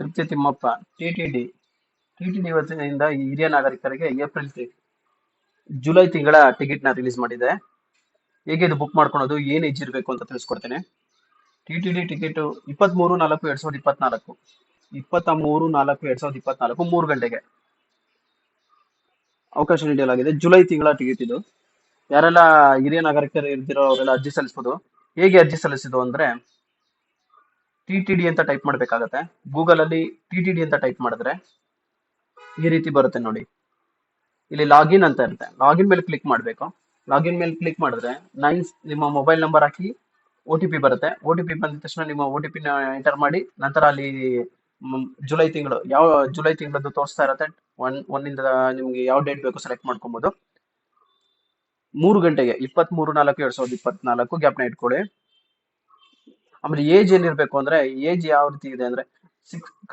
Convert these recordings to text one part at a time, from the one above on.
ತೃಪ್ತಿ Thimmappa. TTD TTD ವತಿಯಿಂದ ಈ ಹಿರಿಯ ನಾಗರಿಕರಿಗೆ ಜುಲೈ ತಿಂಗಳ ಟಿಕೆಟ್ ನ ರಿಲೀಸ್ ಮಾಡಿದೆ. ಹೇಗೆ ಇದು ಬುಕ್ ಮಾಡ್ಕೊಳೋದು, ಏನ್ ಏಜ್ ಇರಬೇಕು ಅಂತ ತಿಳಿಸ್ಕೊಡ್ತೇನೆ. ಟಿಟಿಡಿ ಟಿಕೆಟ್ 23/4/2024, 23/4/2024 3 ಗಂಟೆಗೆ ಅವಕಾಶ ನೀಡಲಾಗಿದೆ. ಜುಲೈ ತಿಂಗಳ ಟಿಕೆಟ್ ಇದು. ಯಾರೆಲ್ಲ ಹಿರಿಯ ನಾಗರಿಕರು ಇರ್ತಿರೋ ಅವರೆಲ್ಲ ಅರ್ಜಿ ಸಲ್ಲಿಸಬಹುದು. ಹೇಗೆ ಅರ್ಜಿ ಸಲ್ಲಿಸೋದು ಅಂದ್ರೆ, ಟಿಟಿಡಿ ಅಂತ ಟೈಪ್ ಮಾಡ್ಬೇಕಾಗತ್ತೆ. ಗೂಗಲ್ ಅಲ್ಲಿ ಟಿಟಿಡಿ ಅಂತ ಟೈಪ್ ಮಾಡಿದ್ರೆ ಈ ರೀತಿ ಬರುತ್ತೆ ನೋಡಿ. ಇಲ್ಲಿ ಲಾಗಿನ್ ಅಂತ ಇರುತ್ತೆ. ಲಾಗಿನ್ ಮೇಲೆ ಕ್ಲಿಕ್ ಮಾಡಬೇಕು. ಲಾಗಿನ್ ಮೇಲೆ ಕ್ಲಿಕ್ ಮಾಡಿದ್ರೆ ನಿಮ್ಮ ಮೊಬೈಲ್ ನಂಬರ್ ಹಾಕಿ OTP ಬರುತ್ತೆ. OTP ಬಂದ ತಕ್ಷಣ ನಿಮ್ಮ OTP ನ ಎಂಟರ್ ಮಾಡಿ, ನಂತರ ಅಲ್ಲಿ ಜುಲೈ ತಿಂಗಳದ್ದು ತೋರಿಸ್ತಾ ಇರತ್ತೆ. ಒಂದಿಂದ ನಿಮ್ಗೆ ಯಾವ ಡೇಟ್ ಬೇಕು ಸೆಲೆಕ್ಟ್ ಮಾಡ್ಕೊಬಹುದು. 3 ಗಂಟೆಗೆ 23/4/2024 ಗ್ಯಾಪ್ನ ಇಟ್ಕೊಳ್ಳಿ. ಆಮೇಲೆ ಏಜ್ ಏನಿರ್ಬೇಕು ಅಂದ್ರೆ, ಏಜ್ ಯಾವ ರೀತಿ ಇದೆ ಅಂದ್ರೆ,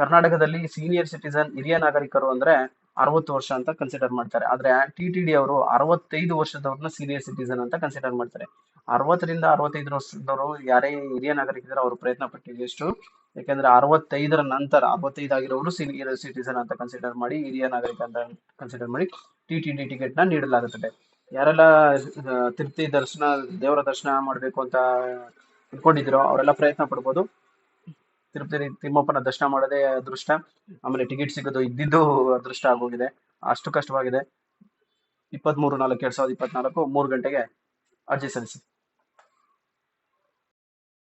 ಕರ್ನಾಟಕದಲ್ಲಿ ಸೀನಿಯರ್ ಸಿಟಿಸನ್ ಹಿರಿಯ ನಾಗರಿಕರು ಅಂದ್ರೆ 60 ವರ್ಷ ಅಂತ ಕನ್ಸಿಡರ್ ಮಾಡ್ತಾರೆ. ಆದ್ರೆ ಟಿಟಿಡಿ ಅವರು 65 ವರ್ಷದವ್ರನ್ನ ಸೀನಿಯರ್ ಸಿಟಿಸನ್ ಅಂತ ಕನ್ಸಿಡರ್ ಮಾಡ್ತಾರೆ. 60ರಿಂದ 65 ವರ್ಷದವರು ಯಾರೇ ಹಿರಿಯ ನಾಗರಿಕರು ಅವರು ಪ್ರಯತ್ನ ಪಟ್ಟಿದಷ್ಟು. ಯಾಕಂದ್ರೆ 65ರ ನಂತರ 65 ಆಗಿರೋರು ಸೀನಿಯರ್ ಸಿಟಿಸನ್ ಅಂತ ಕನ್ಸಿಡರ್ ಮಾಡಿ, ಹಿರಿಯ ನಾಗರಿಕ ಅಂತ ಕನ್ಸಿಡರ್ ಮಾಡಿ ಟಿಟಿಡಿ ಟಿಕೆಟ್ ನ ನೀಡಲಾಗುತ್ತದೆ. ಯಾರೆಲ್ಲ ತಿರುಪತಿ ದರ್ಶನ, ದೇವರ ದರ್ಶನ ಮಾಡ್ಬೇಕು ಅಂತ ಅನ್ಕೊಂಡಿದ್ರು ಅವರೆಲ್ಲ ಪ್ರಯತ್ನ ಪಡ್ಬೋದು. ತಿರುಪತಿ ತಿಮ್ಮಪ್ಪನ ದರ್ಶನ ಮಾಡೋದೇ ಅದೃಷ್ಟ. ಆಮೇಲೆ ಟಿಕೆಟ್ ಸಿಗೋದು ಇದ್ದಿದ್ದು ಅದೃಷ್ಟ ಆಗೋಗಿದೆ. ಅಷ್ಟು ಕಷ್ಟವಾಗಿದೆ. 23/4/2024 3 ಗಂಟೆಗೆ ಅರ್ಜಿ ಸಲ್ಲಿಸಿ.